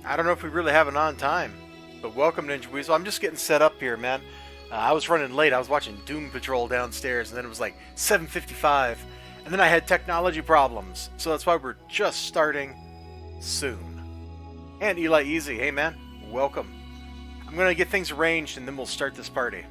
I don't know if we really have it on time, but welcome, Ninja Weasel. I'm just getting set up here, man. I was running late. I was watching Doom Patrol downstairs, and then it was like 7:55, and then I had technology problems. So that's why we're just starting soon. And Eli Easy, hey man, welcome. I'm gonna get things arranged, and then we'll start this party.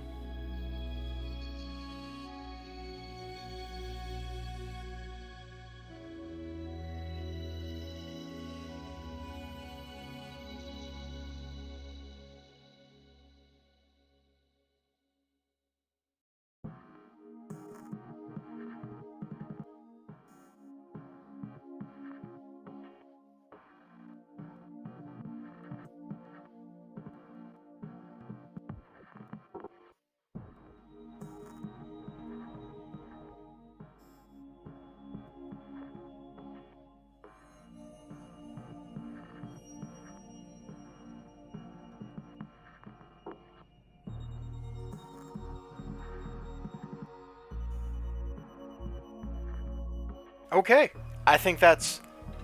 Okay, I think that's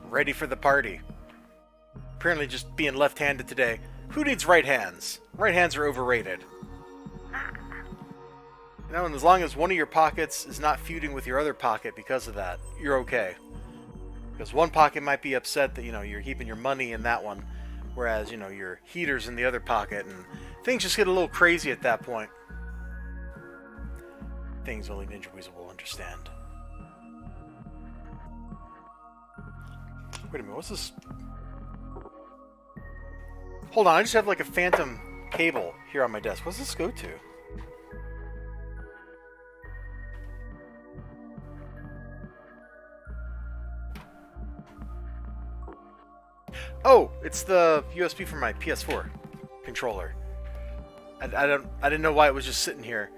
ready for the party. Apparently just being left-handed today. Who needs right hands? Right hands are overrated. You know, and as long as one of your pockets is not feuding with your other pocket because of that, you're okay. Because one pocket might be upset that, you're keeping your money in that one, whereas, your heater's in the other pocket, and things just get a little crazy at that point. Things only Ninja Weasel will understand. Wait a minute, what's this? Hold on, I just have like a phantom cable here on my desk. What's this go to? Oh, it's the USB from my PS4 controller. I didn't know why it was just sitting here.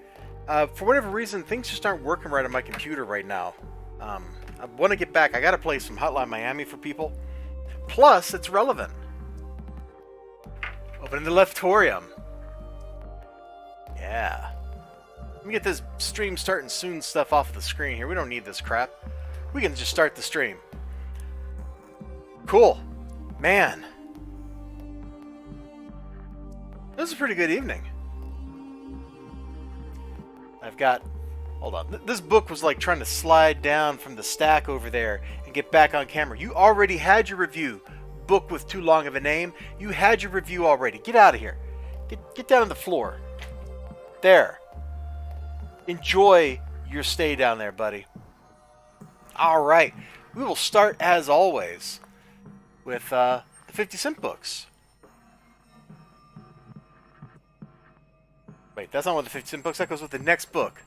For whatever reason, things just aren't working right on my computer right now. I want to get back. I got to play some Hotline Miami for people. Plus, it's relevant. Opening the Leftorium. Yeah. Let me get this stream starting soon stuff off the screen here. We don't need this crap. We can just start the stream. Cool. Man. This is a pretty good evening. I've got... Hold on. This book was like trying to slide down from the stack over there and get back on camera. You already had your review. Book with too long of a name. You had your review already. Get out of here. Get down on the floor. There. Enjoy your stay down there, buddy. All right. We will start, as always, with the 50-cent books. Wait, that's not one of the 50-cent books. That goes with the next book.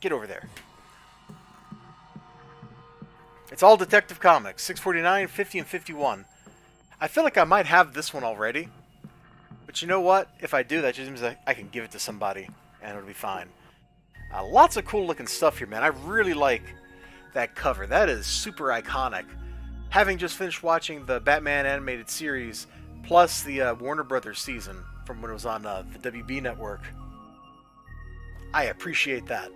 Get over there. It's all Detective Comics. 649, 50, and 51. I feel like I might have this one already. But you know what? If I do, that just means I can give it to somebody. And it'll be fine. Lots of cool looking stuff here, man. I really like that cover. That is super iconic. Having just finished watching the Batman animated series, plus the Warner Brothers season from when it was on the WB network, I appreciate that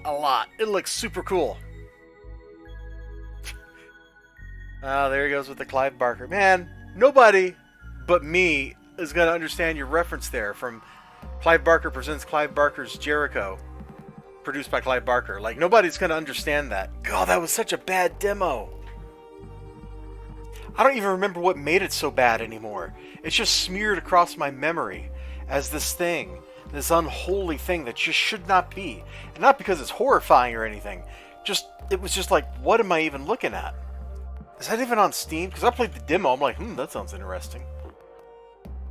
a lot. It looks super cool. Oh, there he goes with the Clive Barker. Man, nobody but me is going to understand your reference there from Clive Barker Presents Clive Barker's Jericho, produced by Clive Barker. Like, nobody's going to understand that. God, that was such a bad demo. I don't even remember what made it so bad anymore. It's just smeared across my memory as this thing. This unholy thing that just should not be. And not because it's horrifying or anything. It was just like, what am I even looking at? Is that even on Steam? Because I played the demo, I'm like, that sounds interesting.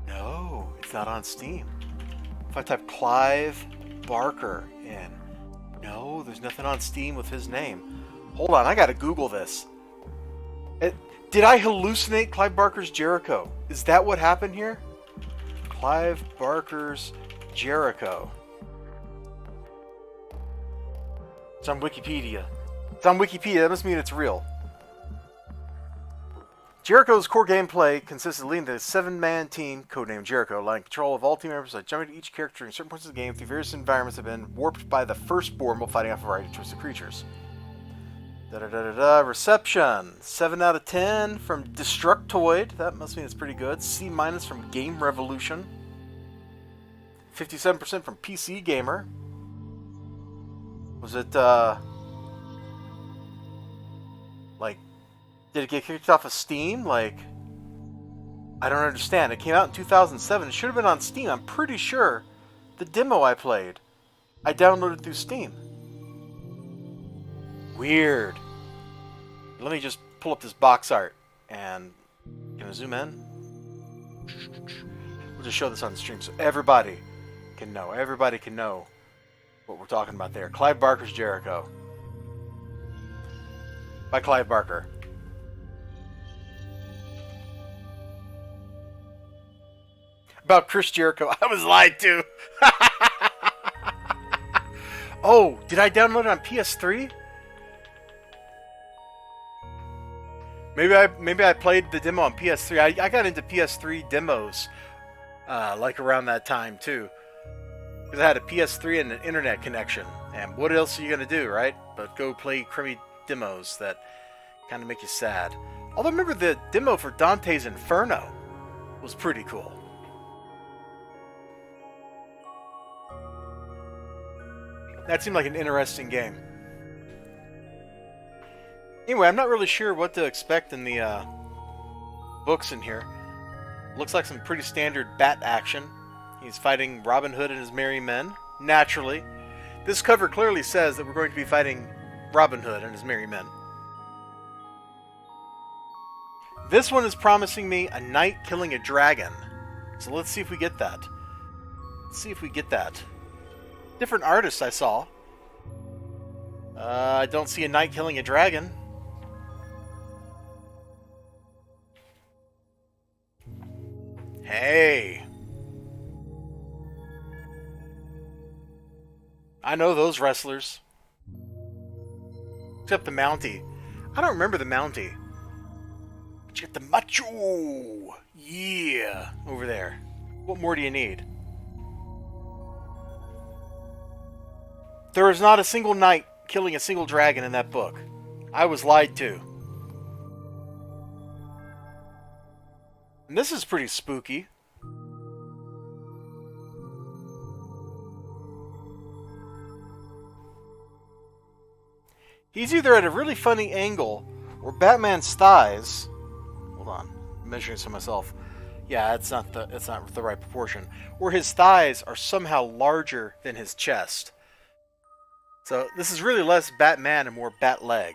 No, it's not on Steam. If I type Clive Barker in, no, there's nothing on Steam with his name. Hold on, I gotta Google this. Did I hallucinate Clive Barker's Jericho? Is that what happened here? Clive Barker's Jericho. It's on Wikipedia. It's on Wikipedia, that must mean it's real. Jericho's core gameplay consists of leading the 7-man team, codenamed Jericho, allowing control of all team members by jumping to each character during certain points of the game through various environments that have been warped by the Firstborn while fighting off a variety of twisted creatures. Reception 7 out of 10 from Destructoid. That must mean it's pretty good. C minus from Game Revolution. 57% from PC Gamer. Was it like, did it get kicked off of Steam? Like, I don't understand. It came out in 2007. It should have been on Steam. I'm pretty sure the demo I played, I downloaded through Steam. Weird. Let me just pull up this box art and can I zoom in? We'll just show this on the stream so everybody can know. Everybody can know what we're talking about there. Clive Barker's Jericho. By Clive Barker. About Chris Jericho. I was lied to. Oh, did I download it on PS3? Maybe I played the demo on PS3. I got into PS3 demos like around that time too. Because I had a PS3 and an internet connection. And what else are you going to do, right? But go play crummy demos that kind of make you sad. Although remember the demo for Dante's Inferno was pretty cool. That seemed like an interesting game. Anyway, I'm not really sure what to expect in the books in here. Looks like some pretty standard bat action. He's fighting Robin Hood and his merry men. Naturally. This cover clearly says that we're going to be fighting Robin Hood and his merry men. This one is promising me a knight killing a dragon. So let's see if we get that. Let's see if we get that. Different artists I saw. I don't see a knight killing a dragon. Hey. I know those wrestlers. Except the Mountie. I don't remember the Mountie. But you got the Macho. Yeah. Over there. What more do you need? There is not a single knight killing a single dragon in that book. I was lied to. And this is pretty spooky. He's either at a really funny angle, or Batman's thighs... Hold on, I'm measuring this for myself. Yeah, it's not the right proportion. Or his thighs are somehow larger than his chest. So this is really less Batman and more Batleg.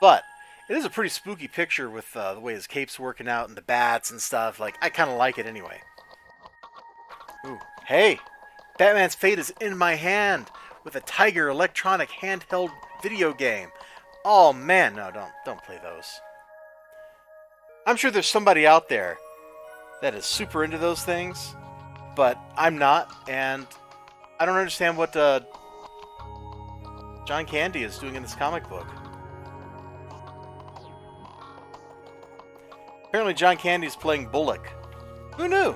But it is a pretty spooky picture with the way his cape's working out and the bats and stuff. Like, I kind of like it anyway. Ooh, hey! Batman's fate is in my hand with a Tiger electronic handheld video game. Oh man, no, don't play those. I'm sure there's somebody out there that is super into those things, but I'm not, and I don't understand what John Candy is doing in this comic book. Apparently John Candy is playing Bullock. Who knew?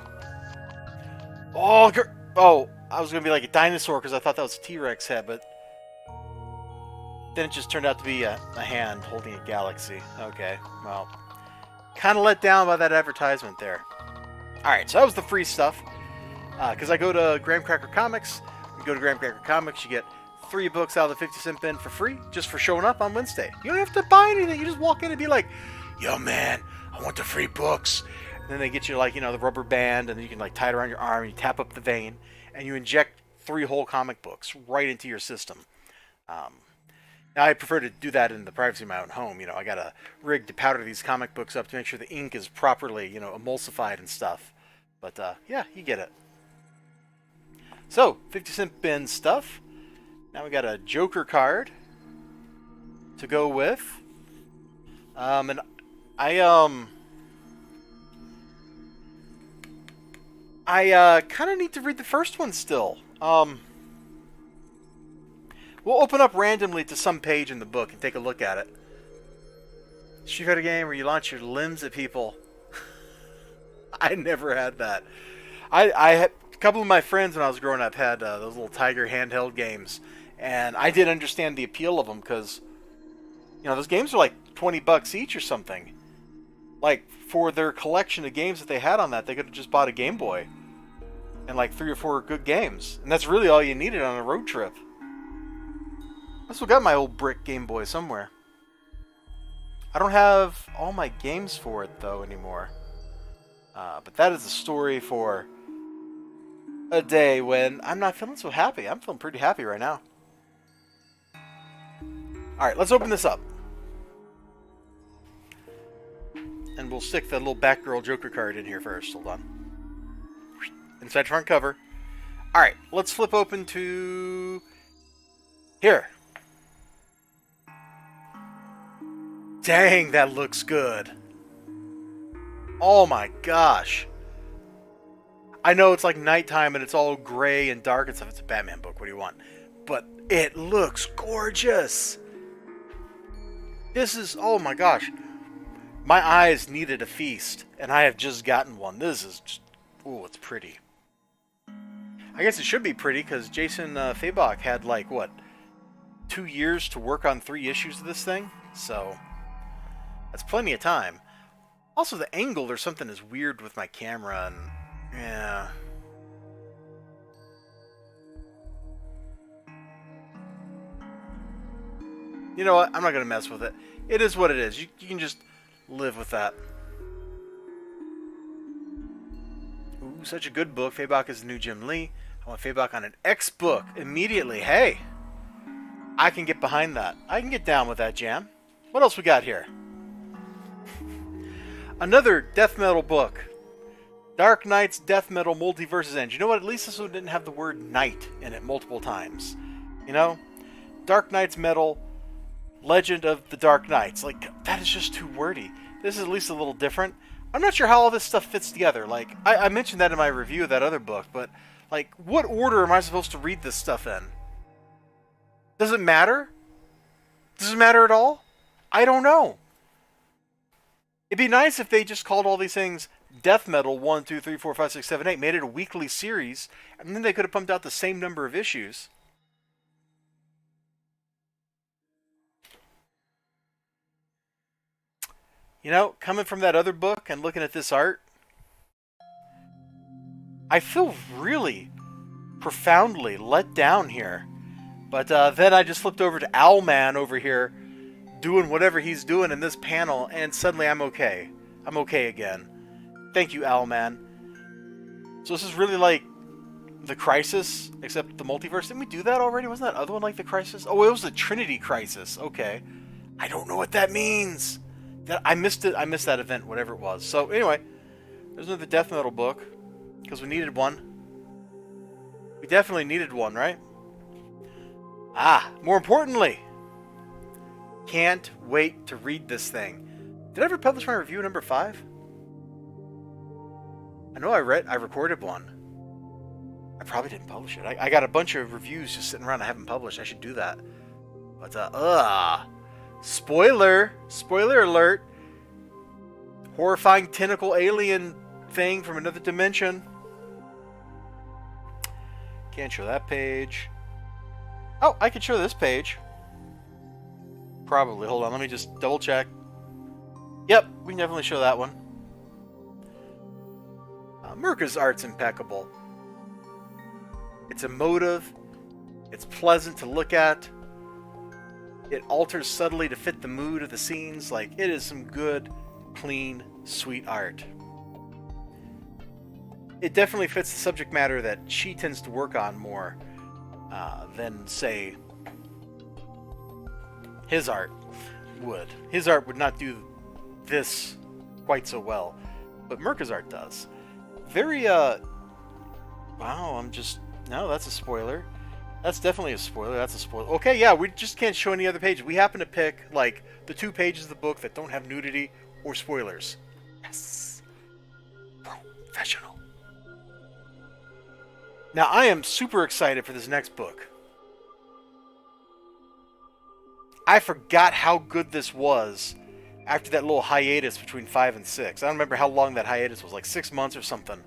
Oh, I was going to be like a dinosaur because I thought that was a T-Rex head, but then it just turned out to be a hand holding a galaxy. Okay, well, kind of let down by that advertisement there. Alright, so that was the free stuff. Because I go to Graham Cracker Comics. You go to Graham Cracker Comics, you get 3 books out of the 50-cent bin for free, just for showing up on Wednesday. You don't have to buy anything. You just walk in and be like, yo man, I want the free books. And then they get you, like, you know, the rubber band, and then you can, like, tie it around your arm, and you tap up the vein, and you inject 3 whole comic books right into your system. Now, I prefer to do that in the privacy of my own home. You know, I got a rig to powder these comic books up to make sure the ink is properly, you know, emulsified and stuff. But, yeah, you get it. So, 50-cent bin stuff. Now we got a Joker card to go with. And I kind of need to read the first one still. We'll open up randomly to some page in the book and take a look at it. Street Fighter game where you launch your limbs at people. I never had that. I had a couple of my friends when I was growing up had those little Tiger handheld games, and I did understand the appeal of them because You know, those games are like $20 each or something. Like, for their collection of games that they had on that, they could have just bought a Game Boy. And like 3 or 4 good games. And that's really all you needed on a road trip. I still got my old brick Game Boy somewhere. I don't have all my games for it, though, anymore. But that is a story for a day when I'm not feeling so happy. I'm feeling pretty happy right now. Alright, let's open this up. And we'll stick the little Batgirl Joker card in here first. Hold on. Inside front cover. Alright, let's flip open to... here. Dang, that looks good. Oh my gosh. I know it's like nighttime and it's all gray and dark and stuff. It's a Batman book. What do you want? But it looks gorgeous. This is... oh my gosh. My eyes needed a feast, and I have just gotten one. This is just... ooh, it's pretty. I guess it should be pretty, because Jason Fabok had, like, what, 2 years to work on 3 issues of this thing? So, that's plenty of time. Also, the angle or something is weird with my camera, and... yeah. You know what? I'm not going to mess with it. It is what it is. You can just... live with that. Ooh, such a good book. Fabok is the new Jim Lee. I want Fabok on an X book immediately. Hey, I can get behind that. I can get down with that jam. What else we got here? Another death metal book. Dark Knight's Death Metal Multiverses End. You know what? At least this one didn't have the word knight in it multiple times. You know? Dark Knight's Metal... Legend of the Dark Knights. Like, that is just too wordy. This is at least a little different. I'm not sure how all this stuff fits together. Like, I mentioned that in my review of that other book, but, like, what order am I supposed to read this stuff in? Does it matter? Does it matter at all? I don't know. It'd be nice if they just called all these things Death Metal 1, 2, 3, 4, 5, 6, 7, 8, made it a weekly series, and then they could have pumped out the same number of issues. You know, coming from that other book and looking at this art, I feel really profoundly let down here. But then I just flipped over to Owlman over here, doing whatever he's doing in this panel, and suddenly I'm okay. I'm okay again. Thank you, Owlman. So this is really like the Crisis, except the multiverse. Didn't we do that already? Wasn't that other one like the Crisis? Oh, it was the Trinity Crisis. Okay. I don't know what that means. I missed it. I missed that event, whatever it was. So anyway, there's another death metal book because we needed one. We definitely needed one, right? Ah, more importantly, can't wait to read this thing. Did I ever publish my review number 5? I know I recorded one. I probably didn't publish it. I got a bunch of reviews just sitting around I haven't published. I should do that. But spoiler alert. Horrifying tentacle alien thing from another dimension. Can't show that page. Oh, I could show this page. Probably. Hold on, let me just double check. Yep, we can definitely show that one. Mirka's art's impeccable. It's emotive. It's pleasant to look at. It alters subtly to fit the mood of the scenes. Like, it is some good, clean, sweet art. It definitely fits the subject matter that she tends to work on more than, say, his art would. His art would not do this quite so well, but Mirka's art does. Very, wow, no, that's a spoiler. That's definitely a spoiler. That's a spoiler. Okay, yeah, we just can't show any other pages. We happen to pick, like, the 2 pages of the book that don't have nudity or spoilers. Yes. Professional. Now, I am super excited for this next book. I forgot how good this was after that little hiatus between 5 and 6. I don't remember how long that hiatus was, like 6 months or something.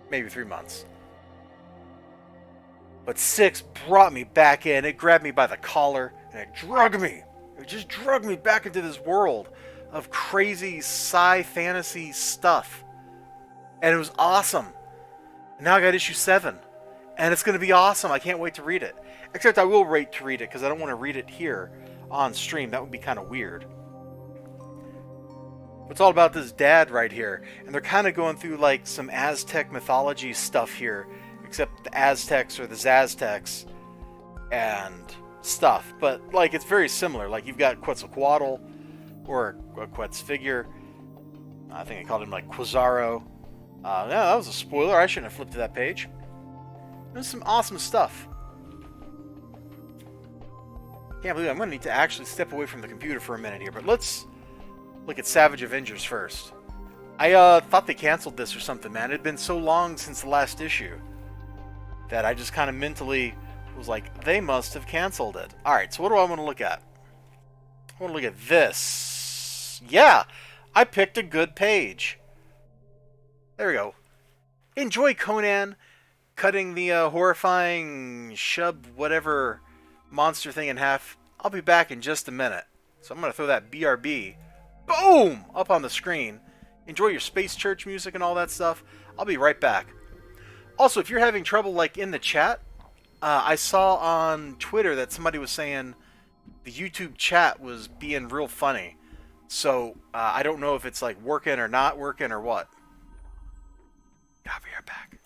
Maybe 3 months. But 6 brought me back in. It grabbed me by the collar, and it drug me. It just drug me back into this world of crazy sci fantasy stuff. And it was awesome. And now I got issue 7. And it's going to be awesome. I can't wait to read it. Except I will wait to read it because I don't want to read it here on stream. That would be kind of weird. It's all about this dad right here. And they're kind of going through like some Aztec mythology stuff here. Except the Aztecs or the Zaztecs and stuff. But like it's very similar. Like you've got Quetzalcoatl or a Quetz figure. I think I called him like Quasaro. Yeah, that was a spoiler. I shouldn't have flipped to that page. There's some awesome stuff. Can't believe I'm going to need to actually step away from the computer for a minute here. But let's look at Savage Avengers first. I thought they canceled this or something, man. It had been so long since the last issue that I just kind of mentally was like, they must have canceled it. Alright, so what do I want to look at? I want to look at this. Yeah, I picked a good page. There we go. Enjoy Conan cutting the horrifying shub whatever monster thing in half. I'll be back in just a minute. So I'm going to throw that BRB, boom, up on the screen. Enjoy your Space Church music and all that stuff. I'll be right back. Also, if you're having trouble like in the chat, I saw on Twitter that somebody was saying the YouTube chat was being real funny. So I don't know if it's like working or not working or what. I'll be right back.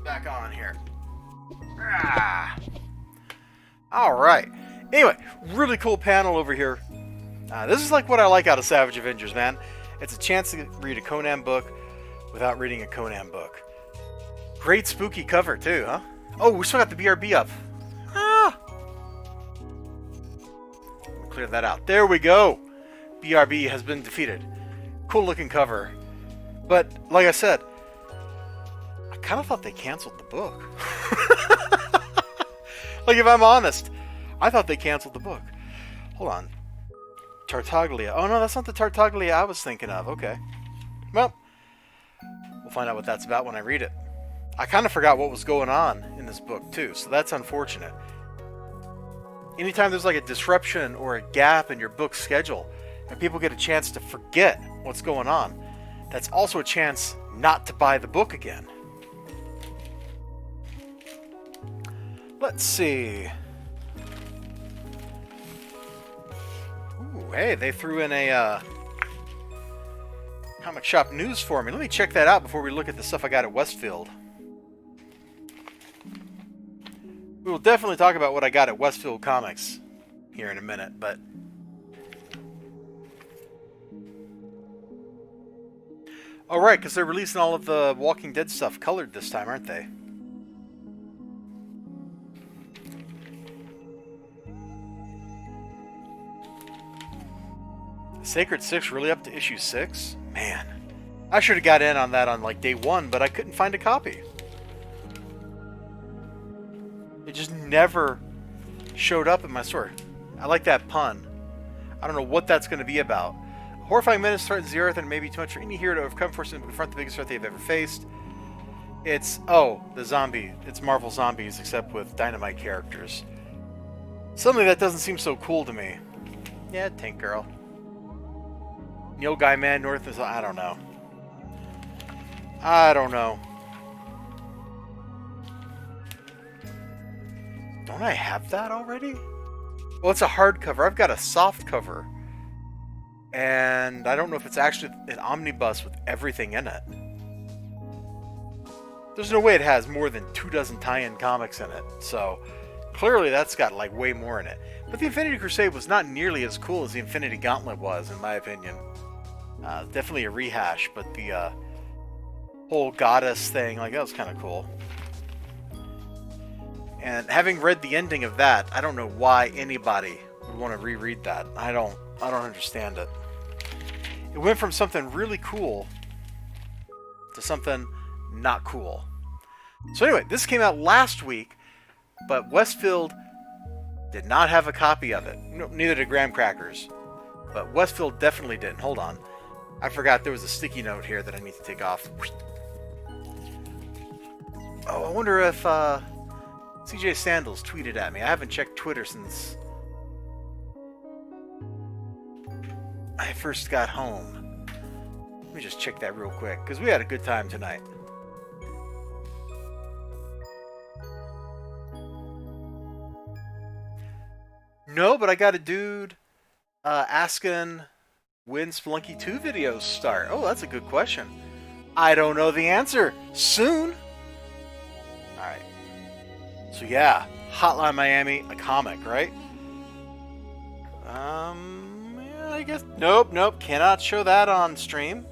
back on here. Alright. Anyway, really cool panel over here. This is like what I like out of Savage Avengers, man. It's a chance to read a Conan book without reading a Conan book. Great spooky cover, too, huh? Oh, we still got the BRB up. Clear that out. There we go. BRB has been defeated. Cool looking cover. But, like I said, I kind of thought they canceled the book. Like, if I'm honest, I thought they canceled the book. Hold on. Tartaglia. Oh, no, that's not the Tartaglia I was thinking of. Okay. Well, we'll find out what that's about when I read it. I kind of forgot what was going on in this book, too, so that's unfortunate. Anytime there's like a disruption or a gap in your book schedule, and people get a chance to forget what's going on, that's also a chance not to buy the book again. Let's see. Ooh, hey, they threw in a comic shop news for me. Let me check that out before we look at the stuff I got at Westfield. We will definitely talk about what I got at Westfield Comics here in a minute, but... Oh, right, because they're releasing all of the Walking Dead stuff colored this time, aren't they? Sacred 6 really up to issue 6? Man. I should have got in on that on like day 1, but I couldn't find a copy. It just never showed up in my store. I like that pun. I don't know what that's going to be about. A horrifying menace threatens the Earth and it may be too much for any hero to overcome, forcing them to confront the biggest threat they've ever faced. It's, oh, the zombie. It's Marvel Zombies, except with Dynamite characters. Suddenly that doesn't seem so cool to me. Yeah, Tank Girl. Neil Gaiman, North is... I don't know. I don't know. Don't I have that already? Well, it's a hardcover. I've got a soft cover. And I don't know if it's actually an omnibus with everything in it. There's no way it has more than 24 tie-in comics in it. So, clearly that's got like way more in it. But the Infinity Crusade was not nearly as cool as the Infinity Gauntlet was, in my opinion. Definitely a rehash, but the whole goddess thing, like, that was kind of cool. And having read the ending of that, I don't know why anybody would want to reread that. I don't understand it. It went from something really cool to something not cool. So anyway, this came out last week, but Westfield did not have a copy of it. No, neither did Graham Crackers. But Westfield definitely didn't. Hold on. I forgot there was a sticky note here that I need to take off. Oh, I wonder if CJ Sandals tweeted at me. I haven't checked Twitter since I first got home. Let me just check that real quick, because we had a good time tonight. No, but I got a dude asking when Spelunky 2 videos start. Oh, that's a good question. I don't know the answer. Soon. Alright. So yeah, Hotline Miami, a comic, right? Yeah, I guess... Nope, cannot show that on stream.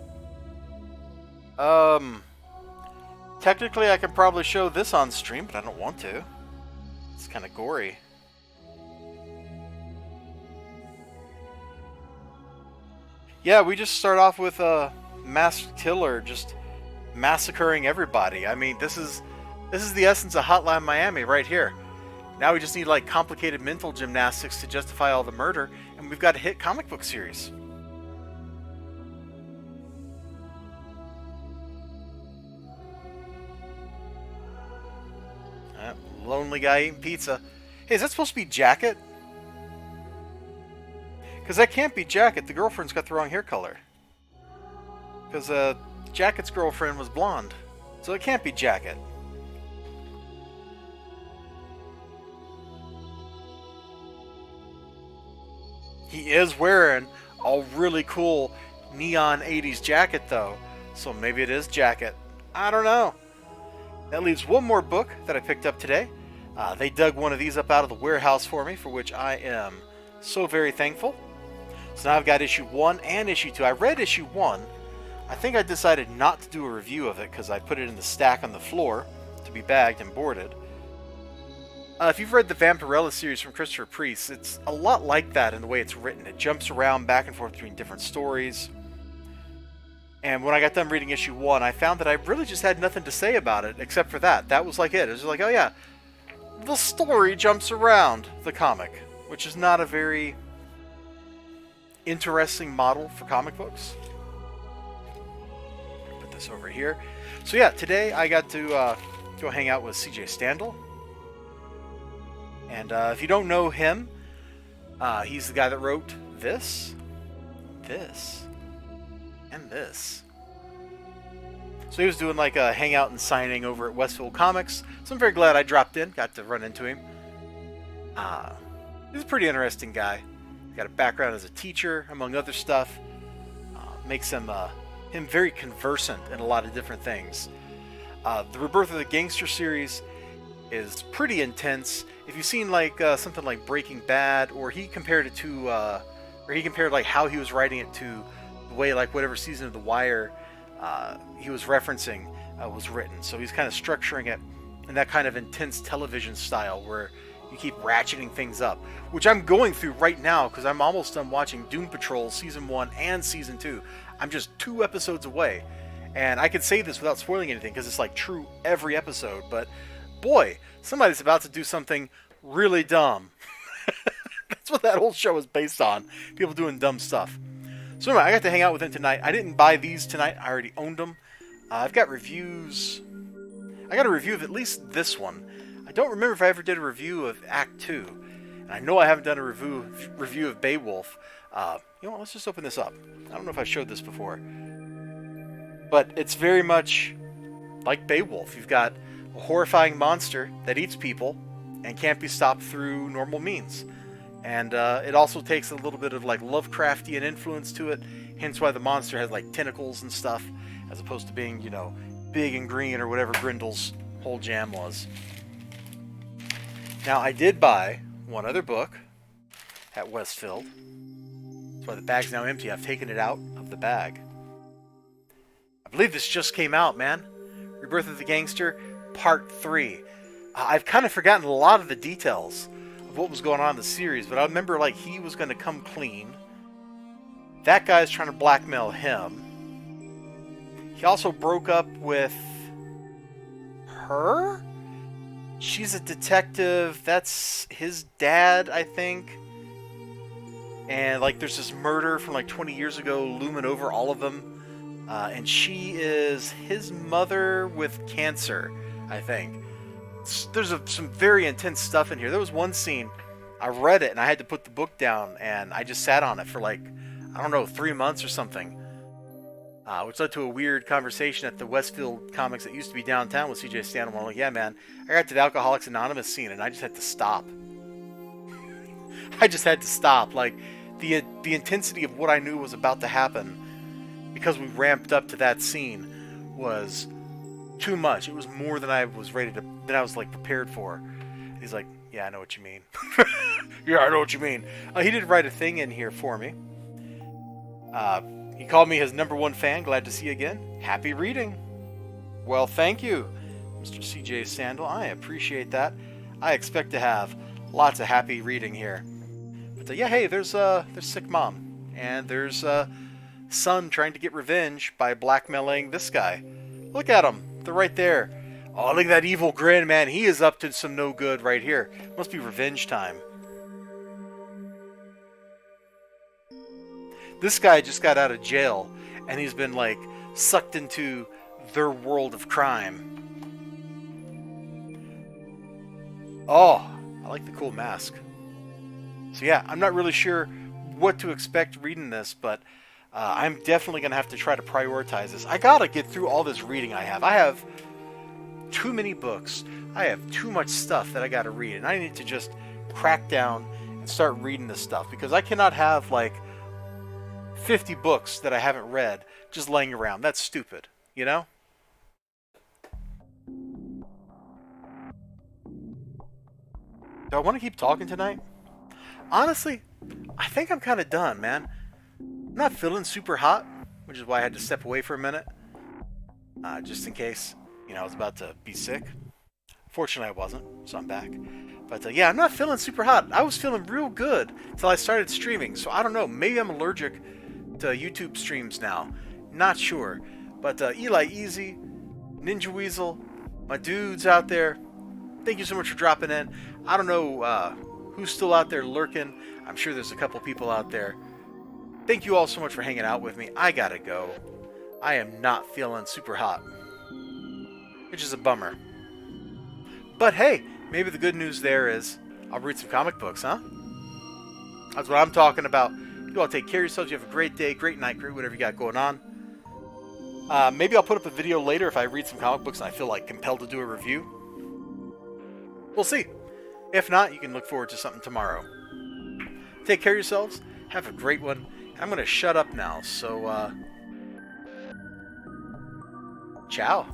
Technically I could probably show this on stream, but I don't want to. It's kind of gory. Yeah, we just start off with a masked killer just massacring everybody. I mean, this is the essence of Hotline Miami right here. Now we just need like complicated mental gymnastics to justify all the murder, and we've got a hit comic book series. Lonely guy eating pizza. Hey, is that supposed to be Jacket? Because that can't be Jacket. The girlfriend's got the wrong hair color. Because Jacket's girlfriend was blonde. So it can't be Jacket. He is wearing a really cool neon 80s jacket, though. So maybe it is Jacket. I don't know. That leaves one more book that I picked up today. They dug one of these up out of the warehouse for me, for which I am so very thankful. So now I've got issue 1 and issue 2. I read issue 1. I think I decided not to do a review of it because I put it in the stack on the floor to be bagged and boarded. If you've read the Vampirella series from Christopher Priest, it's a lot like that in the way it's written. It jumps around back and forth between different stories. And when I got done reading issue 1, I found that I really just had nothing to say about it except for that. That was like it. It was just like, oh yeah, the story jumps around the comic, which is not a very interesting model for comic books. Put this over here. So yeah, today I got to go hang out with CJ Standel. And if you don't know him, he's the guy that wrote this, and this. So he was doing like a hangout and signing over at Westfield Comics. So I'm very glad I dropped in, got to run into him. He's a pretty interesting guy. He's got a background as a teacher, among other stuff. Makes him very conversant in a lot of different things. The Rebirth of the Gangster series is pretty intense. If you've seen like something like Breaking Bad, or he compared it to, or he compared like how he was writing it to the way like whatever season of The Wire he was referencing was written. So he's kind of structuring it in that kind of intense television style where you keep ratcheting things up, which I'm going through right now because I'm almost done watching Doom Patrol season 1 and season 2. I'm just 2 episodes away, and I could say this without spoiling anything because it's like true every episode, but boy, somebody's about to do something really dumb. That's what that whole show is based on. People doing dumb stuff. So anyway, I got to hang out with him tonight. I didn't buy these tonight. I already owned them. I've got reviews. I got a review of at least this one. I don't remember if I ever did a review of Act 2. And I know I haven't done a review of Beowulf. You know what? Let's just open this up. I don't know if I showed this before. But it's very much like Beowulf. You've got a horrifying monster that eats people and can't be stopped through normal means. And it also takes a little bit of like Lovecraftian influence to it, hence why the monster has like tentacles and stuff, as opposed to being, you know, big and green or whatever Grindel's whole jam was. Now, I did buy one other book at Westfield. That's why the bag's now empty. I've taken it out of the bag. I believe this just came out, man. Rebirth of the Gangster, Part 3. I've kind of forgotten a lot of the details of what was going on in the series, but I remember like he was going to come clean. That guy's trying to blackmail him. He also broke up with her? She's a detective. That's his dad, I think. And like there's this murder from like 20 years ago looming over all of them. And she is his mother with cancer, I think. There's some very intense stuff in here. There was one scene, I read it and I had to put the book down and I just sat on it for like, I don't know, 3 months or something. Which led to a weird conversation at the Westfield Comics that used to be downtown with CJ Standel. I'm like, yeah, man, I got to the Alcoholics Anonymous scene and I just had to stop. I just had to stop. Like, the intensity of what I knew was about to happen, because we ramped up to that scene, was too much. It was more than I was like prepared for. And he's like, yeah, I know what you mean. Yeah, I know what you mean. He did write a thing in here for me. He called me his #1 fan. Glad to see you again. Happy reading. Well, thank you, Mr. CJ Standel. I appreciate that. I expect to have lots of happy reading here. But yeah, hey, there's sick mom, and there's son trying to get revenge by blackmailing this guy. Look at him. They're right there. Oh, look at that evil grin, man. He is up to some no good right here. Must be revenge time. This guy just got out of jail, and he's been, like, sucked into their world of crime. Oh, I like the cool mask. So yeah, I'm not really sure what to expect reading this, but I'm definitely going to have to try to prioritize this. I got to get through all this reading I have. I have too many books. I have too much stuff that I got to read, and I need to just crack down and start reading this stuff, because I cannot have, like, 50 books that I haven't read just laying around. That's stupid, you know? Do I want to keep talking tonight? Honestly, I think I'm kind of done, man. I'm not feeling super hot, which is why I had to step away for a minute. Just in case, I was about to be sick. Fortunately, I wasn't, so I'm back. But yeah, I'm not feeling super hot. I was feeling real good until I started streaming, so I don't know. Maybe I'm allergic to YouTube streams now. Not sure. But Eli Easy, Ninja Weasel, my dudes out there, thank you so much for dropping in. I don't know who's still out there lurking. I'm sure there's a couple people out there. Thank you all so much for hanging out with me. I gotta go. I am not feeling super hot, which is a bummer. But hey, maybe the good news there is I'll read some comic books, huh? That's what I'm talking about. You all take care of yourselves. You have a great day, great night, great whatever you got going on. Maybe I'll put up a video later if I read some comic books and I feel like compelled to do a review. We'll see. If not, you can look forward to something tomorrow. Take care of yourselves. Have a great one. I'm going to shut up now, so ciao.